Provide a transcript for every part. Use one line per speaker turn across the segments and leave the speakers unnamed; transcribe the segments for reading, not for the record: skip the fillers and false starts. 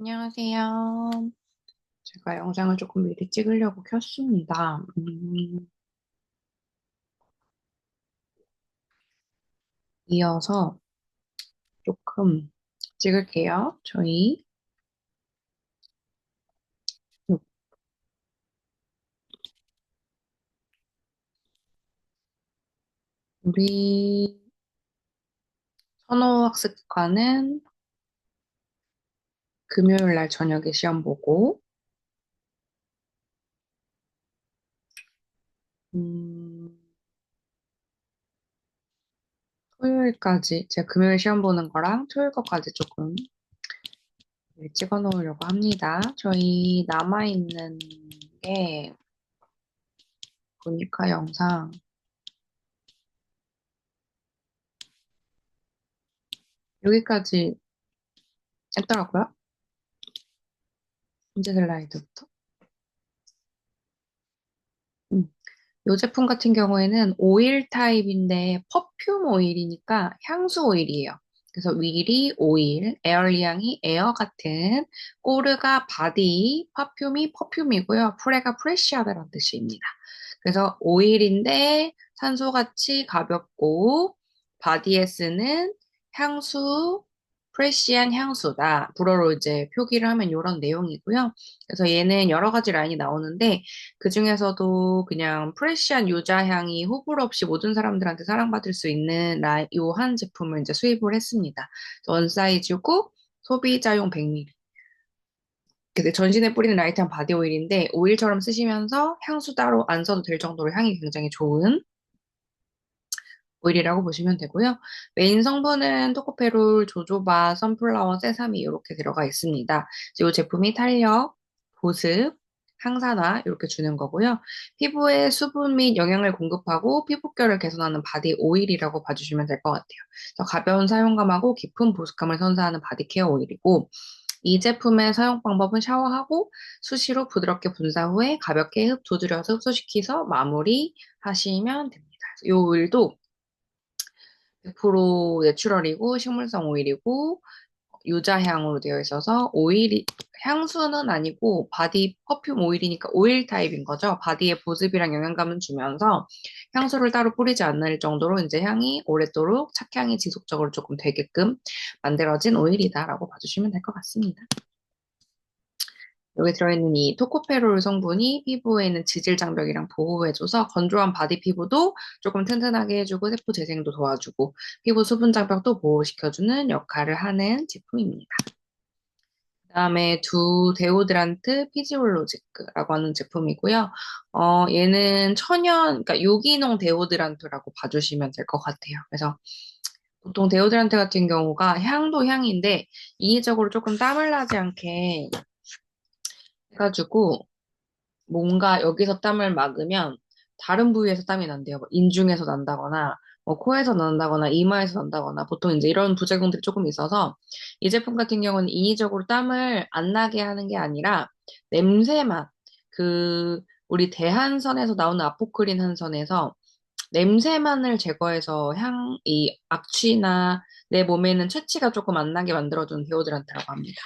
안녕하세요. 제가 영상을 조금 미리 찍으려고 켰습니다. 이어서 조금 찍을게요. 우리 선호학습과는 금요일 날 저녁에 시험 보고, 음, 토요일까지, 제가 금요일 시험 보는 거랑 토요일 거까지 조금 찍어 놓으려고 합니다. 저희 남아있는 게, 보니까 영상, 여기까지 했더라고요. 문제 슬라이드부터. 음. 이 제품 같은 경우에는 오일 타입인데 퍼퓸 오일이니까 향수 오일이에요. 그래서 윌이 오일, 에얼리향이 에어 같은, 꼬르가 바디, 퍼퓸이 퍼퓸이고요. 프레가 프레시하다라는 뜻입니다. 그래서 오일인데 산소같이 가볍고 바디에 쓰는 향수, 프레시한 향수다. 불어로 이제 표기를 하면 이런 내용이고요. 그래서 얘는 여러 가지 라인이 나오는데 그 중에서도 그냥 프레시한 유자향이 호불호 없이 모든 사람들한테 사랑받을 수 있는 요 한 제품을 이제 수입을 했습니다. 원 사이즈고 소비자용 100ml. 근데 전신에 뿌리는 라이트한 바디 오일인데 오일처럼 쓰시면서 향수 따로 안 써도 될 정도로 향이 굉장히 좋은 오일이라고 보시면 되고요. 메인 성분은 토코페롤, 조조바, 선플라워, 세사미 이렇게 들어가 있습니다. 이 제품이 탄력, 보습, 항산화 이렇게 주는 거고요. 피부에 수분 및 영양을 공급하고 피부결을 개선하는 바디 오일이라고 봐주시면 될 것 같아요. 그래서 가벼운 사용감하고 깊은 보습감을 선사하는 바디 케어 오일이고 이 제품의 사용 방법은 샤워하고 수시로 부드럽게 분사 후에 가볍게 두드려서 흡수시켜서 마무리 하시면 됩니다. 이 오일도 100% 내추럴이고 식물성 오일이고 유자향으로 되어 있어서 오일이 향수는 아니고 바디 퍼퓸 오일이니까 오일 타입인 거죠. 바디에 보습이랑 영양감은 주면서 향수를 따로 뿌리지 않을 정도로 이제 향이 오랫도록 착향이 지속적으로 조금 되게끔 만들어진 오일이다라고 봐주시면 될 것 같습니다. 여기 들어있는 이 토코페롤 성분이 피부에 있는 지질 장벽이랑 보호해줘서 건조한 바디 피부도 조금 튼튼하게 해주고 세포 재생도 도와주고 피부 수분 장벽도 보호시켜주는 역할을 하는 제품입니다. 그다음에 두 데오드란트 피지올로지크라고 하는 제품이고요. 얘는 천연, 그러니까 유기농 데오드란트라고 봐주시면 될 것 같아요. 그래서 보통 데오드란트 같은 경우가 향도 향인데 인위적으로 조금 땀을 나지 않게 해가지고 뭔가 여기서 땀을 막으면 다른 부위에서 땀이 난대요. 뭐 인중에서 난다거나, 뭐 코에서 난다거나, 이마에서 난다거나, 보통 이제 이런 부작용들이 조금 있어서 이 제품 같은 경우는 인위적으로 땀을 안 나게 하는 게 아니라 냄새만, 우리 대한선에서 나오는 아포크린 한선에서 냄새만을 제거해서 이 악취나 내 몸에는 채취가 조금 안 나게 만들어주는 데오드란트라고 합니다.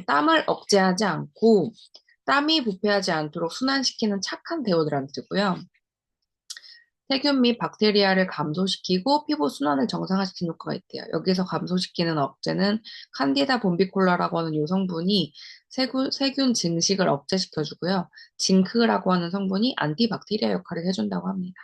땀을 억제하지 않고 땀이 부패하지 않도록 순환시키는 착한 데오드란트고요. 세균 및 박테리아를 감소시키고 피부 순환을 정상화시키는 효과가 있대요. 여기서 감소시키는 억제는 칸디다 봄비콜라라고 하는 이 성분이 세균 증식을 억제시켜주고요. 징크라고 하는 성분이 안티박테리아 역할을 해준다고 합니다.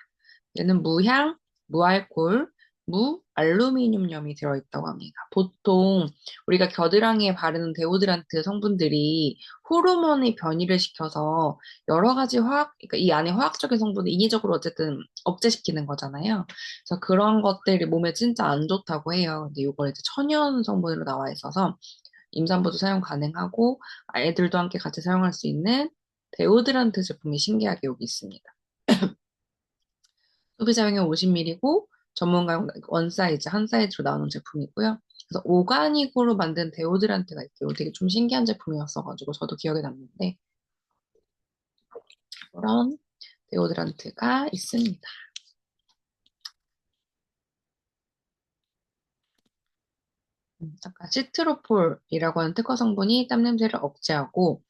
얘는 무향, 무알콜, 무알루미늄염이 들어있다고 합니다. 보통 우리가 겨드랑이에 바르는 데오드란트 성분들이 호르몬의 변이를 시켜서 여러 가지 그러니까 이 안에 화학적인 성분을 인위적으로 어쨌든 억제시키는 거잖아요. 그래서 그런 것들이 몸에 진짜 안 좋다고 해요. 근데 이걸 이제 천연 성분으로 나와 있어서 임산부도 사용 가능하고 아이들도 함께 같이 사용할 수 있는 데오드란트 제품이 신기하게 여기 있습니다. 소비자용량 50ml고 전문가용 원 사이즈, 한 사이즈로 나오는 제품이고요. 그래서 오가닉으로 만든 데오드란트가 있대요. 되게 좀 신기한 제품이었어가지고 저도 기억에 남는데 그런 데오드란트가 있습니다. 아까 시트로폴이라고 하는 특허 성분이 땀 냄새를 억제하고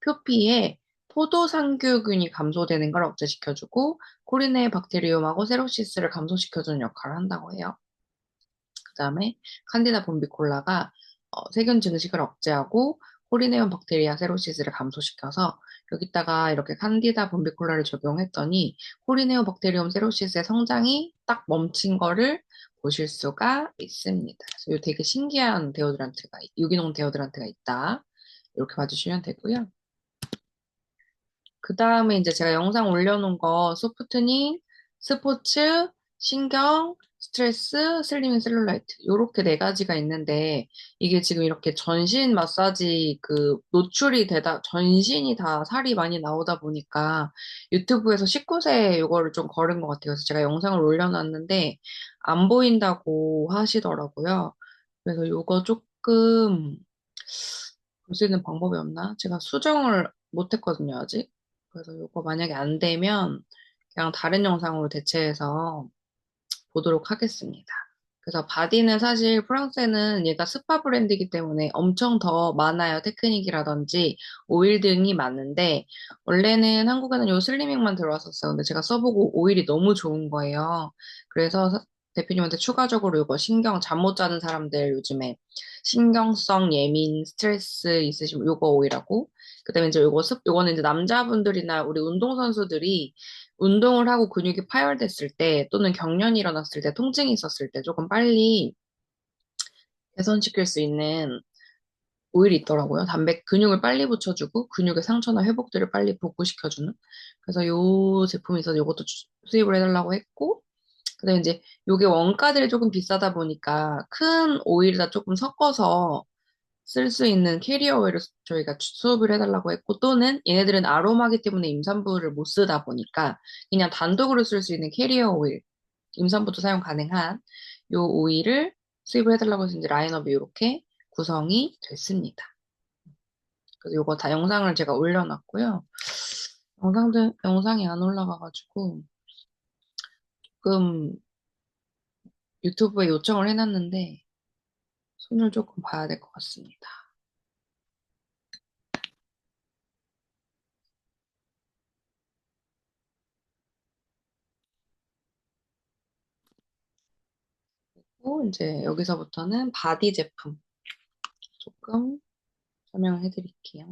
표피에 포도상규균이 감소되는 걸 억제시켜주고 코리네 박테리움하고 세로시스를 감소시켜주는 역할을 한다고 해요. 그다음에 칸디다 봄비콜라가 세균 증식을 억제하고 코리네온 박테리아 세로시스를 감소시켜서 여기다가 이렇게 칸디다 봄비콜라를 적용했더니 코리네온 박테리움 세로시스의 성장이 딱 멈춘 거를 보실 수가 있습니다. 그래서 이 되게 신기한 데오드란트가 유기농 데오드란트가 있다. 이렇게 봐주시면 되고요. 그 다음에 이제 제가 영상 올려놓은 거 소프트닝, 스포츠, 신경, 스트레스, 슬리밍, 셀룰라이트 요렇게 네 가지가 있는데 이게 지금 이렇게 전신 마사지 그 노출이 되다 전신이 다 살이 많이 나오다 보니까 유튜브에서 19세 요거를 좀 걸은 것 같아요. 그래서 제가 영상을 올려놨는데 안 보인다고 하시더라고요. 그래서 요거 조금 볼 수 있는 방법이 없나? 제가 수정을 못 했거든요, 아직. 그래서 이거 만약에 안 되면 그냥 다른 영상으로 대체해서 보도록 하겠습니다. 그래서 바디는 사실 프랑스에는 얘가 스파 브랜드이기 때문에 엄청 더 많아요. 테크닉이라든지 오일 등이 많은데 원래는 한국에는 요 슬리밍만 들어왔었어요. 근데 제가 써보고 오일이 너무 좋은 거예요. 그래서 대표님한테 추가적으로 이거 신경 잠 못 자는 사람들 요즘에 신경성 예민 스트레스 있으시면 요거 오일하고 그다음에 이제 요거는 이제 남자분들이나 우리 운동선수들이 운동을 하고 근육이 파열됐을 때 또는 경련이 일어났을 때 통증이 있었을 때 조금 빨리 개선시킬 수 있는 오일이 있더라고요. 근육을 빨리 붙여주고 근육의 상처나 회복들을 빨리 복구시켜주는. 그래서 요 제품이 있어서 요것도 수입을 해달라고 했고, 그다음에 이제 요게 원가들이 조금 비싸다 보니까 큰 오일에다 조금 섞어서 쓸 수 있는 캐리어 오일을 저희가 수업을 해달라고 했고, 또는 얘네들은 아로마기 때문에 임산부를 못 쓰다 보니까 그냥 단독으로 쓸 수 있는 캐리어 오일, 임산부도 사용 가능한 요 오일을 수입을 해달라고 해서 이제 라인업이 이렇게 구성이 됐습니다. 그래서 요거 다 영상을 제가 올려놨고요. 영상이 안 올라가가지고 조금 유튜브에 요청을 해놨는데 손을 조금 봐야 될 것 같습니다. 그리고 이제 여기서부터는 바디 제품 조금 설명해 드릴게요.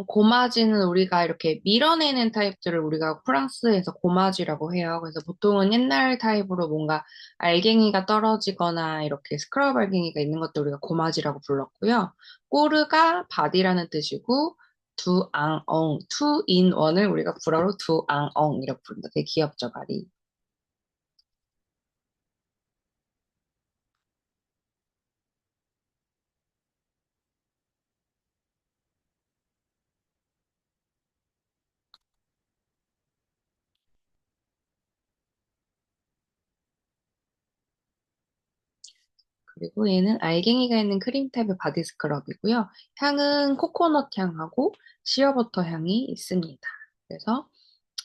고마지는 우리가 이렇게 밀어내는 타입들을 우리가 프랑스에서 고마지라고 해요. 그래서 보통은 옛날 타입으로 뭔가 알갱이가 떨어지거나 이렇게 스크럽 알갱이가 있는 것들 우리가 고마지라고 불렀고요. 꼬르가 바디라는 뜻이고 두앙엉, 투인원을 우리가 불어로 두앙엉이라고 부른다. 되게 귀엽죠, 말이. 그리고 얘는 알갱이가 있는 크림 타입의 바디 스크럽이고요. 향은 코코넛 향하고 시어버터 향이 있습니다. 그래서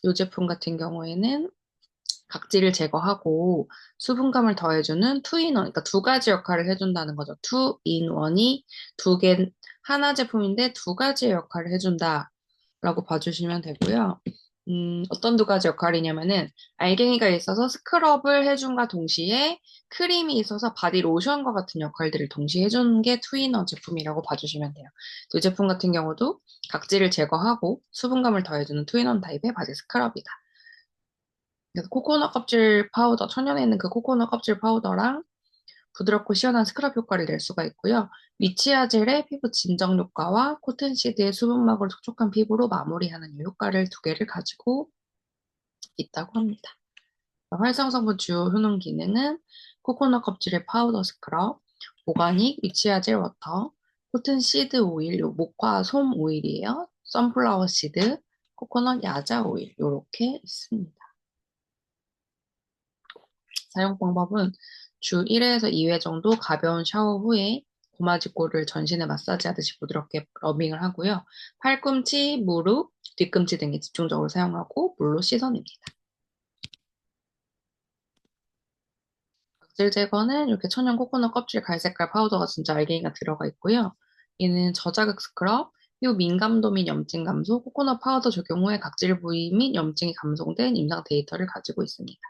이 제품 같은 경우에는 각질을 제거하고 수분감을 더해주는 투인원, 그러니까 두 가지 역할을 해준다는 거죠. 투인원이 하나 제품인데 두 가지의 역할을 해준다라고 봐주시면 되고요. 어떤 두 가지 역할이냐면은 알갱이가 있어서 스크럽을 해준과 동시에 크림이 있어서 바디 로션과 같은 역할들을 동시에 해주는 게 투인원 제품이라고 봐주시면 돼요. 이 제품 같은 경우도 각질을 제거하고 수분감을 더해주는 투인원 타입의 바디 스크럽이다. 그래서 코코넛 껍질 파우더, 천연에 있는 그 코코넛 껍질 파우더랑 부드럽고 시원한 스크럽 효과를 낼 수가 있고요. 위치아 젤의 피부 진정 효과와 코튼시드의 수분막을 촉촉한 피부로 마무리하는 이 효과를 두 개를 가지고 있다고 합니다. 활성성분 주요 효능 기능은 코코넛 껍질의 파우더 스크럽, 오가닉 위치아 젤 워터, 코튼시드 오일, 요 목화 솜 오일이에요. 선플라워 시드, 코코넛 야자 오일, 요렇게 있습니다. 사용 방법은 주 1회에서 2회 정도 가벼운 샤워 후에 고마지골을 전신에 마사지하듯이 부드럽게 러빙을 하고요. 팔꿈치, 무릎, 뒤꿈치 등에 집중적으로 사용하고 물로 씻어냅니다. 각질 제거는 이렇게 천연 코코넛 껍질 갈색깔 파우더가 진짜 알갱이가 들어가 있고요. 얘는 저자극 스크럽, 피부 민감도 및 염증 감소, 코코넛 파우더 적용 후에 각질 부위 및 염증이 감소된 임상 데이터를 가지고 있습니다.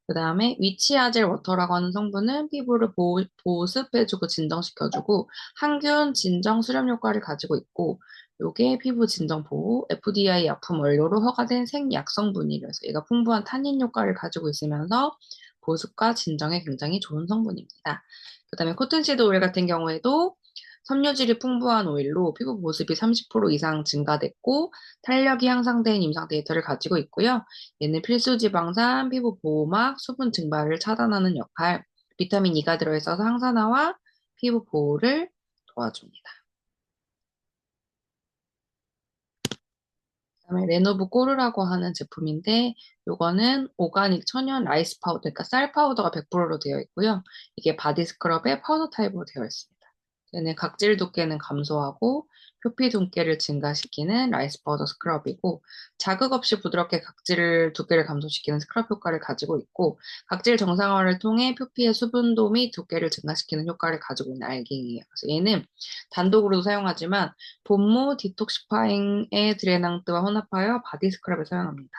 그 다음에 위치아젤 워터라고 하는 성분은 피부를 보습해주고 진정시켜주고 항균 진정 수렴 효과를 가지고 있고 요게 피부 진정 보호, FDI 약품 원료로 허가된 생약 성분이라서 얘가 풍부한 탄닌 효과를 가지고 있으면서 보습과 진정에 굉장히 좋은 성분입니다. 그 다음에 코튼시드 오일 같은 경우에도 섬유질이 풍부한 오일로 피부 보습이 30% 이상 증가됐고 탄력이 향상된 임상 데이터를 가지고 있고요. 얘는 필수 지방산, 피부 보호막, 수분 증발을 차단하는 역할, 비타민 E가 들어있어서 항산화와 피부 보호를 도와줍니다. 그다음에 레노브 꼬르라고 하는 제품인데 요거는 오가닉 천연 라이스 파우더, 그러니까 쌀 파우더가 100%로 되어 있고요. 이게 바디 스크럽의 파우더 타입으로 되어 있습니다. 얘는 각질 두께는 감소하고 표피 두께를 증가시키는 라이스 파우더 스크럽이고 자극 없이 부드럽게 각질 두께를 감소시키는 스크럽 효과를 가지고 있고 각질 정상화를 통해 표피의 수분도 및 두께를 증가시키는 효과를 가지고 있는 알갱이에요. 그래서 얘는 단독으로도 사용하지만 본모 디톡시파잉의 드레낭뜨와 혼합하여 바디 스크럽에 사용합니다.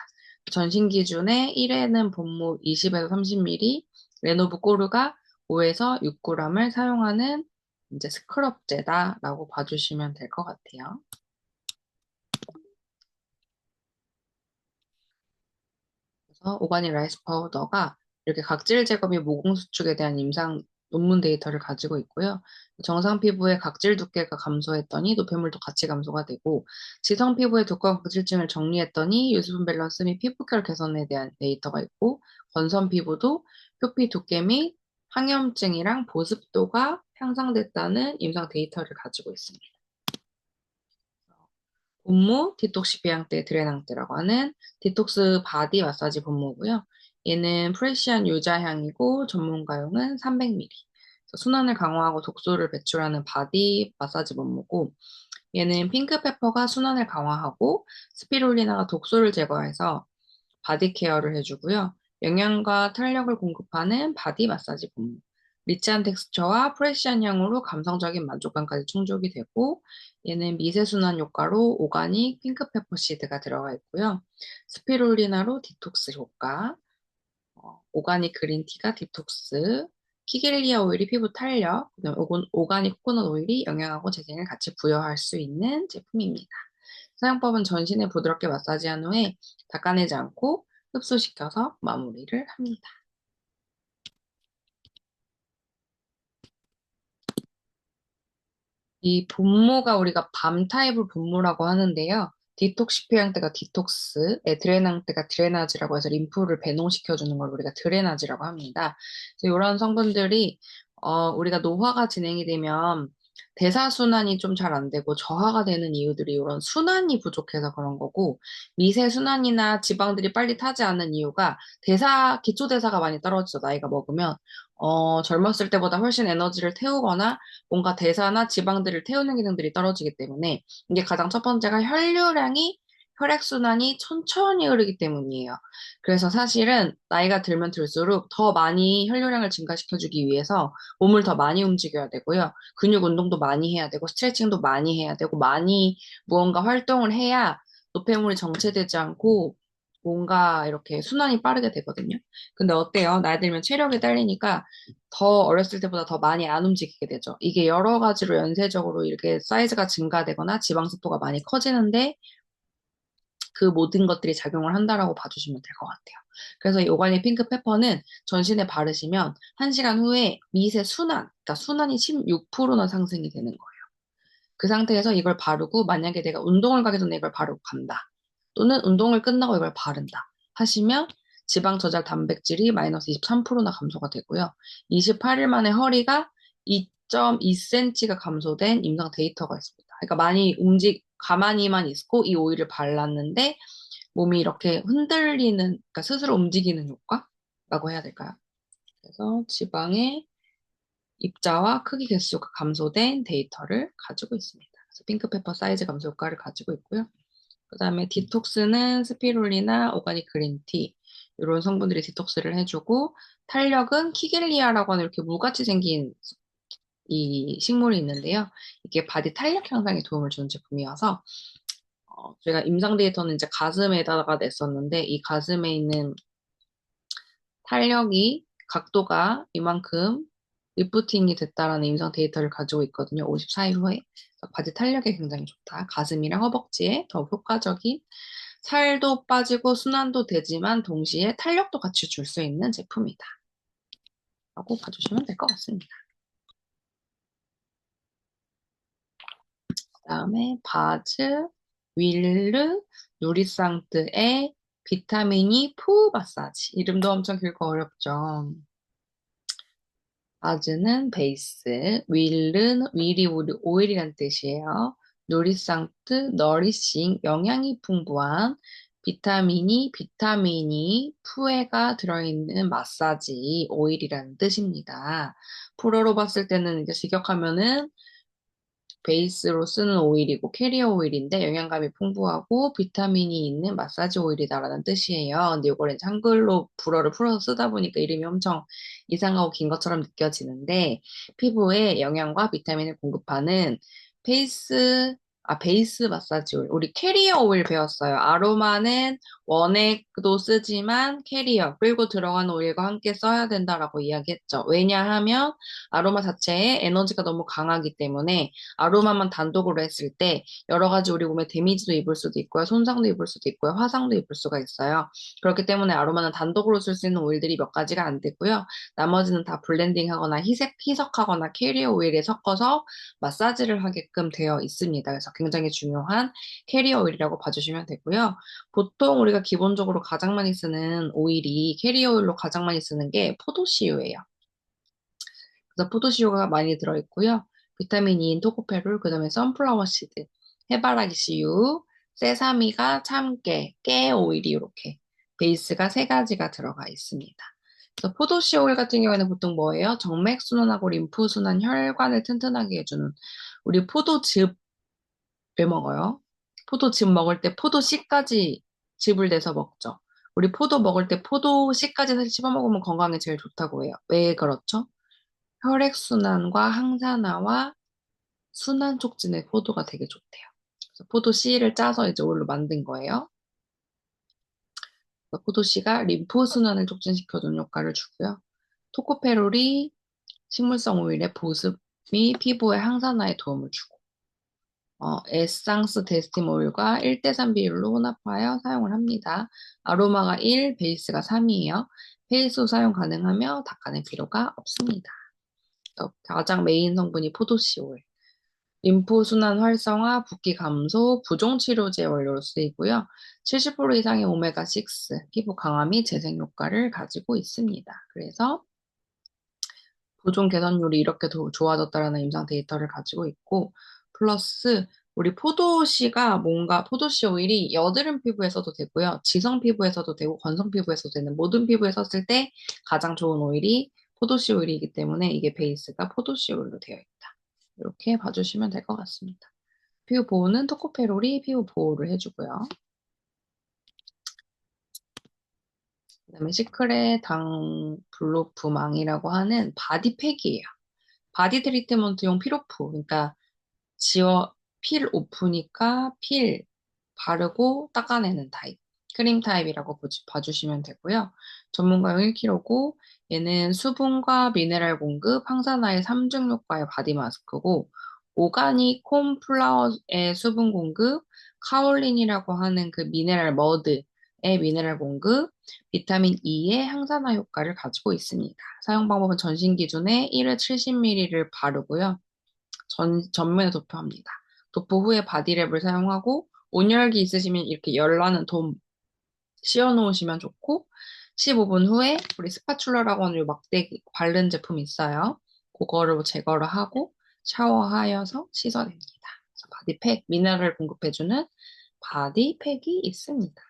전신 기준에 1회는 본모 20에서 30ml, 레노브 꼬르가 5에서 6g을 사용하는 이제 스크럽제다라고 봐주시면 될 것 같아요. 그래서 오가닉 라이스 파우더가 이렇게 각질 제거 및 모공 수축에 대한 임상 논문 데이터를 가지고 있고요. 정상 피부의 각질 두께가 감소했더니 노폐물도 같이 감소가 되고 지성 피부의 두꺼운 각질층을 정리했더니 유수분 밸런스 및 피부결 개선에 대한 데이터가 있고 건선 피부도 표피 두께 및 항염증이랑 보습도가 향상됐다는 임상 데이터를 가지고 있습니다. 본무 디톡시 비앙떼 드레낭떼라고 하는 디톡스 바디 마사지 본무고요. 얘는 프레시한 유자향이고 전문가용은 300ml. 순환을 강화하고 독소를 배출하는 바디 마사지 본무고 얘는 핑크페퍼가 순환을 강화하고 스피룰리나가 독소를 제거해서 바디 케어를 해주고요. 영양과 탄력을 공급하는 바디 마사지 폼. 리치한 텍스처와 프레시한 향으로 감성적인 만족감까지 충족이 되고 얘는 미세순환 효과로 오가닉 핑크페퍼 시드가 들어가 있고요. 스피룰리나로 디톡스 효과, 오가닉 그린티가 디톡스, 키겔리아 오일이 피부 탄력, 그다음에 오가닉 코코넛 오일이 영양하고 재생을 같이 부여할 수 있는 제품입니다. 사용법은 전신에 부드럽게 마사지한 후에 닦아내지 않고 흡수시켜서 마무리를 합니다. 이 분무가 우리가 밤 타입을 분무라고 하는데요. 디톡시피앙 때가 디톡스, 에드레낭 때가 드레나지라고 해서 림프를 배농시켜주는 걸 우리가 드레나지라고 합니다. 그래서 이런 성분들이 우리가 노화가 진행이 되면 대사순환이 좀 잘 안 되고 저하가 되는 이유들이 이런 순환이 부족해서 그런 거고 미세순환이나 지방들이 빨리 타지 않는 이유가 기초대사가 많이 떨어지죠. 나이가 먹으면. 젊었을 때보다 훨씬 에너지를 태우거나 뭔가 대사나 지방들을 태우는 기능들이 떨어지기 때문에 이게 가장 첫 번째가 혈액순환이 천천히 흐르기 때문이에요. 그래서 사실은 나이가 들면 들수록 더 많이 혈류량을 증가시켜주기 위해서 몸을 더 많이 움직여야 되고요. 근육 운동도 많이 해야 되고 스트레칭도 많이 해야 되고 많이 무언가 활동을 해야 노폐물이 정체되지 않고 뭔가 이렇게 순환이 빠르게 되거든요. 근데 어때요? 나이 들면 체력이 딸리니까 더 어렸을 때보다 더 많이 안 움직이게 되죠. 이게 여러 가지로 연쇄적으로 이렇게 사이즈가 증가되거나 지방 습도가 많이 커지는데 그 모든 것들이 작용을 한다라고 봐주시면 될 것 같아요. 그래서 이 오가닉 핑크 페퍼는 전신에 바르시면 1시간 후에 미세 순환, 그러니까 순환이 16%나 상승이 되는 거예요. 그 상태에서 이걸 바르고 만약에 내가 운동을 가기 전에 이걸 바르고 간다. 또는 운동을 끝나고 이걸 바른다. 하시면 지방 저장 단백질이 마이너스 23%나 감소가 되고요. 28일 만에 허리가 2.2cm가 감소된 임상 데이터가 있습니다. 그러니까 가만히만 있고 이 오일을 발랐는데 몸이 이렇게 흔들리는, 그러니까 스스로 움직이는 효과? 해야 될까요? 그래서 지방의 입자와 크기 개수가 감소된 데이터를 가지고 있습니다. 그래서 핑크페퍼 사이즈 감소 효과를 가지고 있고요. 그 다음에 디톡스는 스피룰리나 오가닉 그린티 이런 성분들이 디톡스를 해주고, 탄력은 키겔리아라고 하는 이렇게 물같이 생긴 이 식물이 있는데요. 이게 바디 탄력 향상에 도움을 주는 제품이어서 저희가 임상 데이터는 이제 가슴에다가 냈었는데, 이 가슴에 있는 탄력이 각도가 이만큼 리프팅이 됐다라는 임상 데이터를 가지고 있거든요. 54일 후에. 바디 탄력에 굉장히 좋다. 가슴이랑 허벅지에 더 효과적인, 살도 빠지고 순환도 되지만 동시에 탄력도 같이 줄 수 있는 제품이다 라고 봐주시면 될 것 같습니다. 그 다음에 바즈, 윌르, 누리상트의 비타민이 푸 마사지. 이름도 엄청 길고 어렵죠. 바즈는 베이스, 윌은 윌이 오일이란 뜻이에요. 누리상트, 너리싱, 영양이 풍부한 비타민이 푸에가 들어있는 마사지 오일이라는 뜻입니다. 풀어로 봤을 때는 이제 직역하면은 베이스로 쓰는 오일이고 캐리어 오일인데 영양감이 풍부하고 비타민이 있는 마사지 오일이다라는 뜻이에요. 근데 이걸 이제 한글로 불어를 풀어서 쓰다 보니까 이름이 엄청 이상하고 긴 것처럼 느껴지는데, 피부에 영양과 비타민을 공급하는 베이스 마사지 오일. 우리 캐리어 오일 배웠어요. 아로마는 원액도 쓰지만 캐리어 그리고 들어가는 오일과 함께 써야 된다라고 이야기했죠. 왜냐하면 아로마 자체에 에너지가 너무 강하기 때문에 아로마만 단독으로 했을 때 여러 가지 우리 몸에 데미지도 입을 수도 있고요. 손상도 입을 수도 있고요. 화상도 입을 수가 있어요. 그렇기 때문에 아로마는 단독으로 쓸 수 있는 오일들이 몇 가지가 안 되고요. 나머지는 다 블렌딩하거나 희석하거나 캐리어 오일에 섞어서 마사지를 하게끔 되어 있습니다. 그래서 굉장히 중요한 캐리어 오일이라고 봐주시면 되고요. 보통 우리가 기본적으로 가장 많이 쓰는 오일이, 캐리어 오일로 가장 많이 쓰는 게 포도씨유예요. 그래서 포도씨유가 많이 들어있고요. 비타민 E인 토코페롤, 그 다음에 선플라워 시드, 해바라기 씨유, 세사미가 참깨, 깨 오일이 이렇게 베이스가 세 가지가 들어가 있습니다. 그래서 포도씨 오일 같은 경우에는 보통 뭐예요? 정맥순환하고 림프순환, 혈관을 튼튼하게 해주는, 우리 포도즙을 먹어요. 포도즙 먹을 때 포도씨까지 즙을 내서 먹죠. 우리 포도 먹을 때 포도씨까지 사실 씹어 먹으면 건강에 제일 좋다고 해요. 왜 그렇죠? 혈액순환과 항산화와 순환 촉진에 포도가 되게 좋대요. 그래서 포도 씨를 짜서 이제 오일로 만든 거예요. 그래서 포도 씨가 림프 순환을 촉진시켜주는 효과를 주고요. 토코페롤이 식물성 오일의 보습이 피부의 항산화에 도움을 주고, 에상스 데스팀 오일과 1대3 비율로 혼합하여 사용을 합니다. 아로마가 1, 베이스가 3이에요. 페이스 사용 가능하며 닦아낼 필요가 없습니다. 가장 메인 성분이 포도씨 오일. 림프순환 활성화, 붓기 감소, 부종 치료제 원료로 쓰이고요. 70% 이상의 오메가6, 피부 강화 및 재생 효과를 가지고 있습니다. 그래서 부종 개선율이 이렇게 더 좋아졌다라는 임상 데이터를 가지고 있고, 플러스 우리 포도씨가 뭔가, 포도씨 오일이 여드름 피부에 써도 되고요. 지성 피부에 써도 되고 건성 피부에 써도 되는, 모든 피부에 썼을 때 가장 좋은 오일이 포도씨 오일이기 때문에 이게 베이스가 포도씨 오일로 되어 있다. 이렇게 봐주시면 될 것 같습니다. 피부 보호는 토코페롤이 피부 보호를 해주고요. 그다음에 시크레 당 블로프망이라고 하는 바디팩이에요. 바디 트리트먼트용 필오프. 그러니까 필 오프니까 필 바르고 닦아내는 타입. 크림 타입이라고 봐주시면 되고요. 전문가용 1kg고, 얘는 수분과 미네랄 공급, 항산화의 3중 효과의 바디 마스크고, 오가닉 콘플라워의 수분 공급, 카올린이라고 하는 그 미네랄 머드의 미네랄 공급, 비타민 E의 항산화 효과를 가지고 있습니다. 사용 방법은 전신 기준에 1회 70ml를 바르고요. 전면에 도포합니다. 도포 후에 바디랩을 사용하고, 온열기 있으시면 이렇게 열나는 돔 씌워 놓으시면 좋고, 15분 후에 우리 스파츌러라고 하는 요 막대기 바른 제품이 있어요. 그거를 제거를 하고 샤워하여서 씻어냅니다. 그래서 바디팩, 미네랄을 공급해주는 바디팩이 있습니다.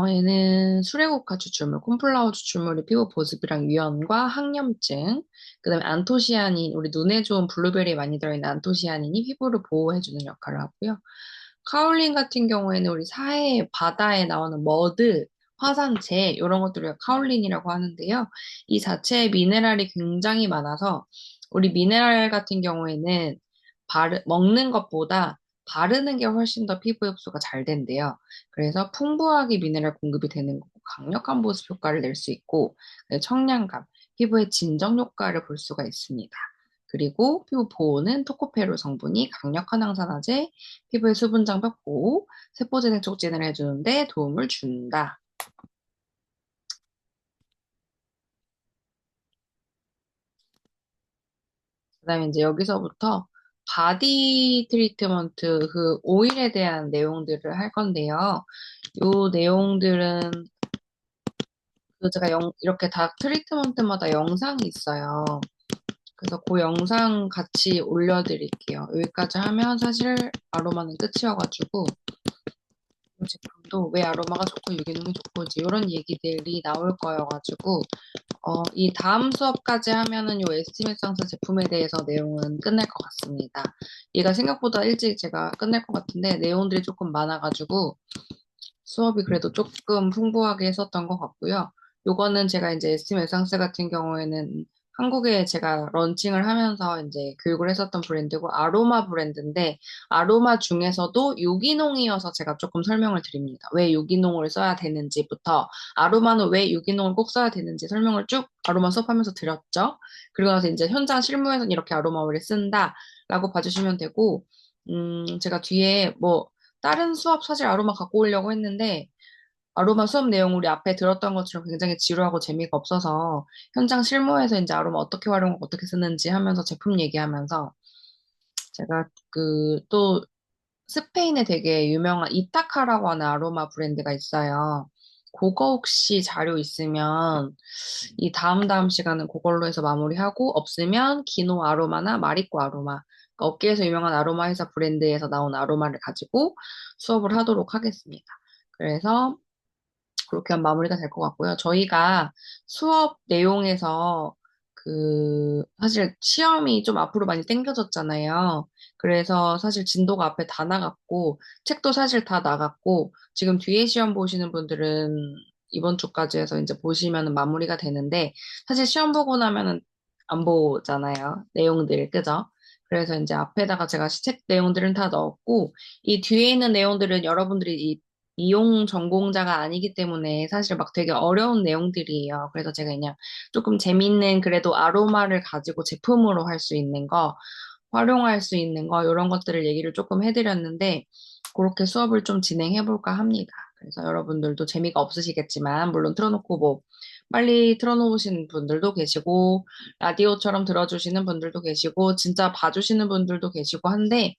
얘는 수레국화 추출물, 콘플라워 추출물이 피부 보습이랑 유연과 항염증, 그다음에 안토시아닌, 우리 눈에 좋은 블루베리에 많이 들어있는 안토시아닌이 피부를 보호해주는 역할을 하고요. 카올린 같은 경우에는 우리 사해 바다에 나오는 머드, 화산재 이런 것들을 우리가 카올린이라고 하는데요. 이 자체에 미네랄이 굉장히 많아서 우리 미네랄 같은 경우에는 먹는 것보다 바르는 게 훨씬 더 피부 흡수가 잘 된대요. 그래서 풍부하게 미네랄 공급이 되는 거고 강력한 보습 효과를 낼 수 있고 청량감, 피부의 진정 효과를 볼 수가 있습니다. 그리고 피부 보호는 토코페롤 성분이 강력한 항산화제, 피부의 수분 장벽 보호, 세포재생 촉진을 해주는데 도움을 준다. 그다음에 이제 여기서부터 바디 트리트먼트 그 오일에 대한 내용들을 할 건데요. 요 내용들은 그 제가 이렇게 다 트리트먼트마다 영상이 있어요. 그래서 그 영상 같이 올려드릴게요. 여기까지 하면 사실 아로마는 끝이어가지고 이 제품도 왜 아로마가 좋고 유기농이 좋고 이제 이런 얘기들이 나올 거여가지고 이 다음 수업까지 하면은 요 에스티메 상사 제품에 대해서 내용은 끝날 것 같습니다. 얘가 생각보다 일찍 제가 끝날 것 같은데 내용들이 조금 많아가지고 수업이 그래도 조금 풍부하게 했었던 것 같고요. 요거는 제가 이제 에스팀 에상스 같은 경우에는 한국에 제가 런칭을 하면서 이제 교육을 했었던 브랜드고 아로마 브랜드인데 아로마 중에서도 유기농이어서 제가 조금 설명을 드립니다. 왜 유기농을 써야 되는지부터 아로마는 왜 유기농을 꼭 써야 되는지 설명을 쭉 아로마 수업하면서 드렸죠. 그리고 나서 이제 현장 실무에서는 이렇게 아로마 오일을 쓴다라고 봐주시면 되고 제가 뒤에 뭐 다른 수업 사실 아로마 갖고 오려고 했는데 아로마 수업 내용 우리 앞에 들었던 것처럼 굉장히 지루하고 재미가 없어서 현장 실무에서 이제 아로마 어떻게 활용하고 어떻게 쓰는지 하면서 제품 얘기하면서 제가 그 또 스페인에 되게 유명한 이타카라고 하는 아로마 브랜드가 있어요. 그거 혹시 자료 있으면 이 다음 시간은 그걸로 해서 마무리하고 없으면 기노 아로마나 마리코 아로마 그러니까 업계에서 유명한 아로마 회사 브랜드에서 나온 아로마를 가지고 수업을 하도록 하겠습니다. 그래서 그렇게 하면 마무리가 될 것 같고요. 저희가 수업 내용에서 사실 시험이 좀 앞으로 많이 당겨졌잖아요. 그래서 사실 진도가 앞에 다 나갔고, 책도 사실 다 나갔고, 지금 뒤에 시험 보시는 분들은 이번 주까지 해서 이제 보시면 마무리가 되는데, 사실 시험 보고 나면은 안 보잖아요. 내용들, 그죠? 그래서 이제 앞에다가 제가 책 내용들은 다 넣었고, 이 뒤에 있는 내용들은 여러분들이 이 이용 전공자가 아니기 때문에 사실 막 되게 어려운 내용들이에요. 그래서 제가 그냥 조금 재밌는 그래도 아로마를 가지고 제품으로 할 수 있는 거, 활용할 수 있는 거, 이런 것들을 얘기를 조금 해드렸는데, 그렇게 수업을 좀 진행해 볼까 합니다. 그래서 여러분들도 재미가 없으시겠지만, 물론 틀어놓고 뭐, 빨리 틀어놓으신 분들도 계시고, 라디오처럼 들어주시는 분들도 계시고, 진짜 봐주시는 분들도 계시고 한데,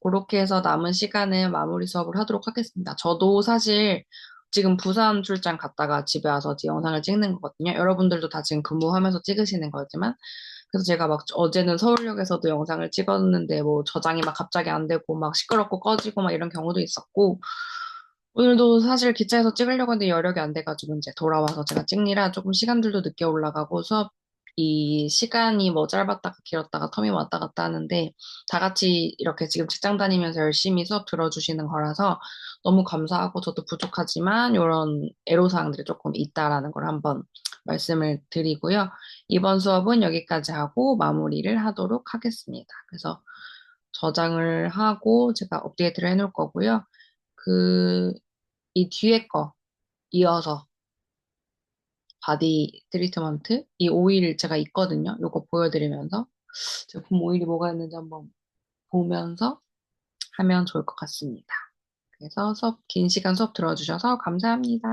그렇게 해서 남은 시간은 마무리 수업을 하도록 하겠습니다. 저도 사실 지금 부산 출장 갔다가 집에 와서 이제 영상을 찍는 거거든요. 여러분들도 다 지금 근무하면서 찍으시는 거지만, 그래서 제가 막 어제는 서울역에서도 영상을 찍었는데 뭐 저장이 막 갑자기 안 되고 막 시끄럽고 꺼지고 막 이런 경우도 있었고, 오늘도 사실 기차에서 찍으려고 했는데 여력이 안 돼가지고 이제 돌아와서 제가 찍느라 조금 시간들도 늦게 올라가고 수업 이 시간이 뭐 짧았다가 길었다가 텀이 왔다 갔다 하는데 다 같이 이렇게 지금 직장 다니면서 열심히 수업 들어주시는 거라서 너무 감사하고 저도 부족하지만 이런 애로사항들이 조금 있다라는 걸 한번 말씀을 드리고요. 이번 수업은 여기까지 하고 마무리를 하도록 하겠습니다. 그래서 저장을 하고 제가 업데이트를 해놓을 거고요. 그 이 뒤에 거 이어서 바디 트리트먼트 이 오일 제가 있거든요. 요거 보여드리면서 제품 오일이 뭐가 있는지 한번 보면서 하면 좋을 것 같습니다. 그래서 긴 시간 수업 들어주셔서 감사합니다.